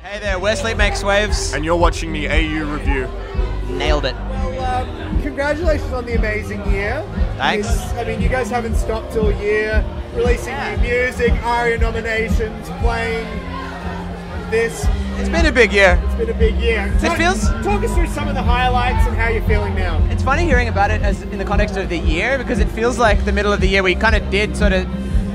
Hey there, we're sleepmakeswaves. And you're watching the AU review. Nailed it. Well, congratulations on the amazing year. Thanks. I mean, you guys haven't stopped all year, releasing new music, ARIA nominations, playing this. It's been a big year. It's been a big year. Talk us through some of the highlights and how you're feeling now. It's funny hearing about it as in the context of the year, because it feels like the middle of the year we kind of did sort of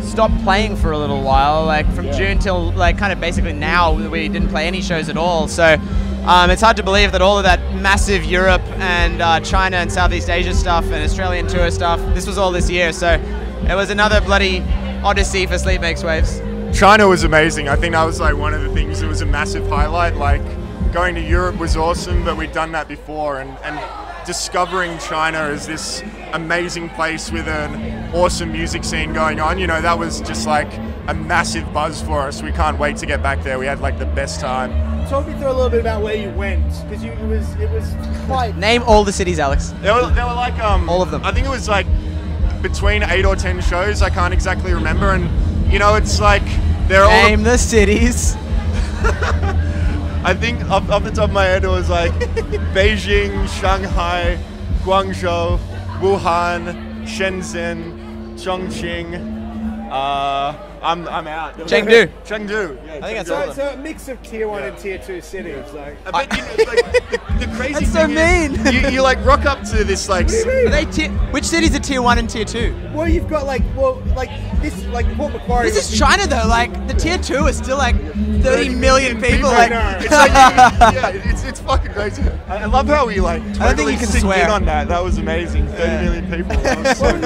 stop playing for a little while, like from June till like kind of basically now we didn't play any shows at all. So it's hard to believe that all of that massive Europe and China and Southeast Asia stuff and Australian tour stuff, this was all this year. So it was another bloody odyssey for sleepmakeswaves. China was amazing. I think that was like one of the things that was a massive highlight. Like going to Europe was awesome, but we'd done that before, and discovering China as this amazing place with an awesome music scene going on, you know, that was just like a massive buzz for us. We can't wait to get back there. We had like the best time. Talk me through a little bit about where you went, because it was quite... Name all the cities, Alex. There were like all of them. I think it was like between 8 or 10 shows. I can't exactly remember, and you know, it's like they're all... Name the cities. I think off the top of my head it was like Beijing, Shanghai, Guangzhou, Wuhan, Shenzhen, Chongqing. I'm out. Chengdu. Chengdu. Yeah, I think that's so a mix of tier 1 and tier 2 cities. Like. But you know, like, the crazy That's so thing is, you like rock up to this like. Are they which cities are tier 1 and tier 2? Well, you've got like this like Port Macquarie. This is China though. Like the tier 2 is still like 30 million people. Like, it's like it's fucking crazy. I love how we like totally I don't think you can swear in on that. That was amazing. 30 million people.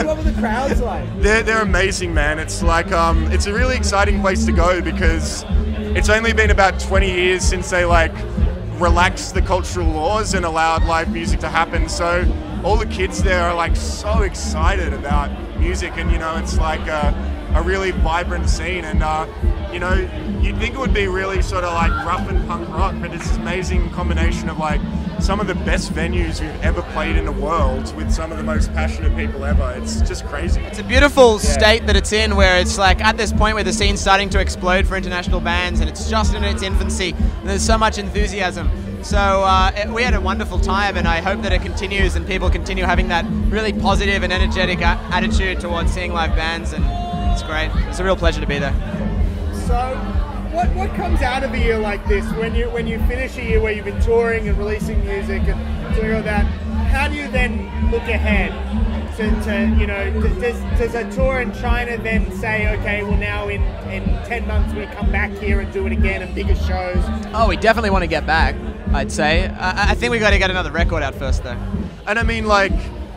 What were the crowds like? They're amazing, man. It's like it's a really exciting place to go because it's only been about 20 years since they like relaxed the cultural laws and allowed live music to happen. So all the kids there are like so excited about music, and you know, it's like a really vibrant scene. And you know, you'd think it would be really sort of like rough and punk rock, but it's this amazing combination of like some of the best venues we've ever played in the world with some of the most passionate people ever. It's just crazy. It's a beautiful state that it's in, where it's like at this point where the scene's starting to explode for international bands, and it's just in its infancy, and there's so much enthusiasm. So we had a wonderful time, and I hope that it continues and people continue having that really positive and energetic attitude towards seeing live bands, and it's great. It's a real pleasure to be there. So what comes out of a year like this, when you finish a year where you've been touring and releasing music and doing all that? How do you then look ahead to you know, does a tour in China then say, okay, well now in 10 months we come back here and do it again and bigger shows? Oh, we definitely want to get back, I'd say. I think we got to get another record out first though. And I mean, like,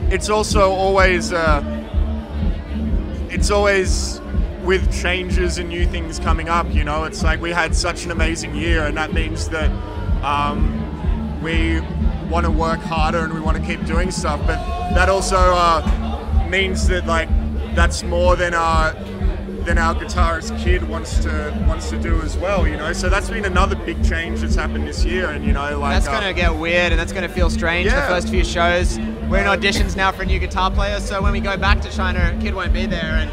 it's also always with changes and new things coming up, you know. It's like we had such an amazing year, and that means that we want to work harder and we want to keep doing stuff, but that also means that like that's more than our guitarist kid wants to do as well, you know. So that's been another big change that's happened this year, and you know, like that's gonna get weird, and that's gonna feel strange the first few shows. We're in auditions now for a new guitar player, so when we go back to China, Kid won't be there,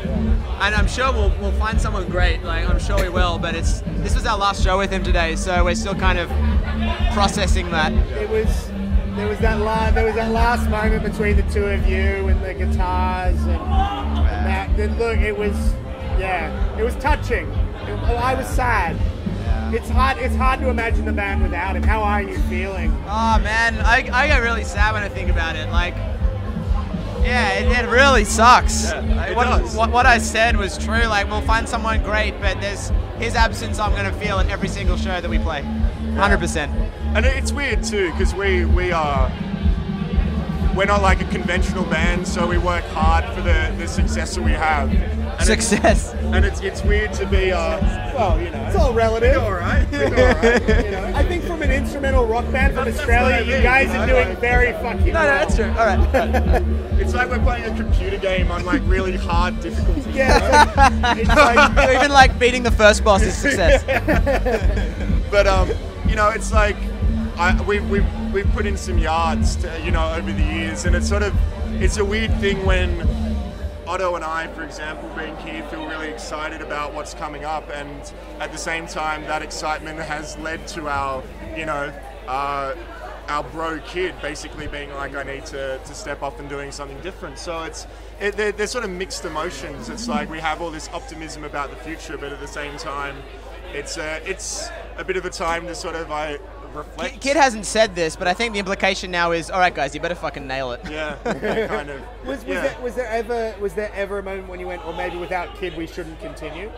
and I'm sure we'll find someone great. Like, I'm sure we will, but this was our last show with him today, so we're still kind of processing that. There was that last moment between the two of you and the guitars and that. Look, it was touching. I was sad. It's hard to imagine the band without him. How are you feeling? Oh man, I get really sad when I think about it. Like, yeah, it really sucks. Yeah, what I said was true. Like, we'll find someone great, but there's his absence I'm gonna feel at every single show that we play. 100%. And it's weird too, because we're not like a conventional band, so we work hard for the success that we have. And success. And it's weird to be well, you know, it's all relative. We're all right. We're all right. You know, I think from an instrumental rock band from Australia, you guys are doing very fucking well. No, that's true. All right. It's like we're playing a computer game on like really hard difficulty. Yeah, it's like even like beating the first boss is success. But you know, it's like we've put in some yards, you know, over the years, and it's a weird thing when Otto and I, for example, being here, feel really excited about what's coming up, and at the same time, that excitement has led to our, you know, our bro kid basically being like, I need to step up and doing something different. So they're sort of mixed emotions. It's like we have all this optimism about the future, but at the same time, it's a bit of a time to sort of reflect. Kid hasn't said this, but I think the implication now is, all right, guys, you better fucking nail it. Yeah, kind of. Was there ever a moment when you went, or maybe without Kid we shouldn't continue?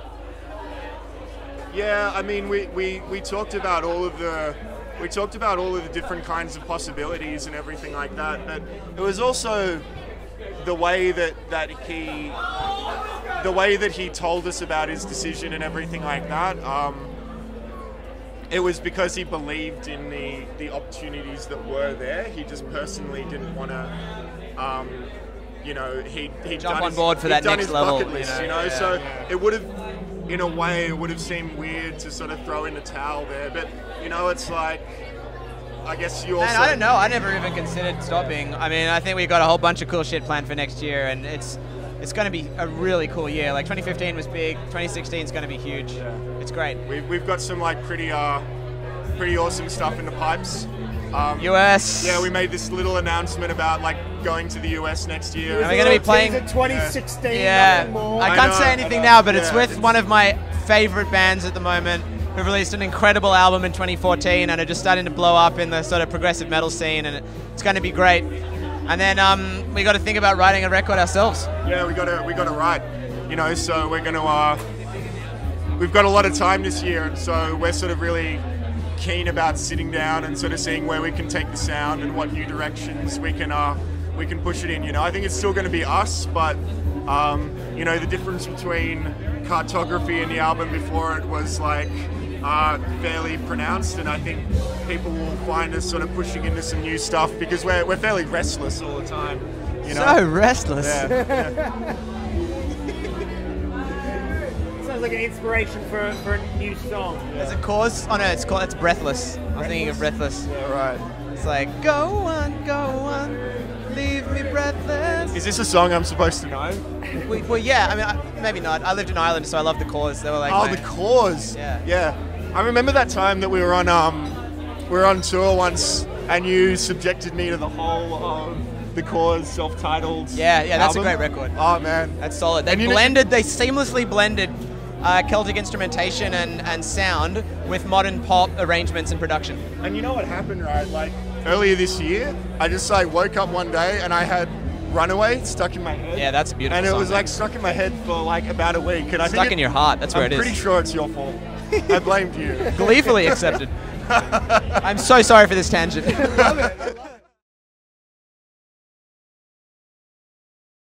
Yeah, I mean, we talked about all of the different kinds of possibilities and everything like that, but it was also the way that he told us about his decision and everything like that. It was because he believed in the opportunities that were there. He just personally didn't want to, you know, he'd jump on board for that next level. Bucket list, you know. Yeah, so yeah. it would have, in a way, it would have seemed weird to sort of throw in the towel there. But you know, it's like, I guess you also. Man, I don't know. I never even considered stopping. I mean, I think we got a whole bunch of cool shit planned for next year, and it's going to be a really cool year. Like 2015 was big. 2016 is going to be huge. Yeah. It's great. We've got some like pretty awesome stuff in the pipes. US. Yeah, we made this little announcement about like going to the US next year. And we're going to be playing 2016. Yeah. Nothing more. I can't say anything now, but it's with it's one of my favorite bands at the moment, who released an incredible album in 2014 and are just starting to blow up in the sort of progressive metal scene, and it's going to be great. And then we got to think about writing a record ourselves. Yeah, we got to write. You know, so we're going to. We've got a lot of time this year, and so we're sort of really keen about sitting down and sort of seeing where we can take the sound and what new directions we can push it in. You know, I think it's still going to be us, but you know, the difference between Cartography and the album before it was like fairly pronounced, and I think people will find us sort of pushing into some new stuff because we're fairly restless all the time. You know? So restless. Yeah. Sounds like an inspiration for a new song. There's a chorus. Oh no, it's Breathless. I'm thinking of Breathless. Yeah, right. It's like, go on, leave me breathless. Is this a song I'm supposed to know? Well, yeah, I mean, maybe not. I lived in Ireland, so I love the chorus. They were like, The Cause. Yeah. Yeah. I remember that time that we were on tour once, and you subjected me to the whole The Cause self-titled. Yeah, that's a album. great record. Oh man, That's solid. They seamlessly blended Celtic instrumentation and sound with modern pop arrangements and production. And you know what happened, right? Like earlier this year, I just like woke up one day and I had Runaway stuck in my head. Yeah, that's a beautiful. And it song, was man. like stuck in my head for like about a week. And I Stuck think in your heart. That's where it is. I'm pretty sure it's your fault. I blamed you. Gleefully accepted. I'm so sorry for this tangent. Love it.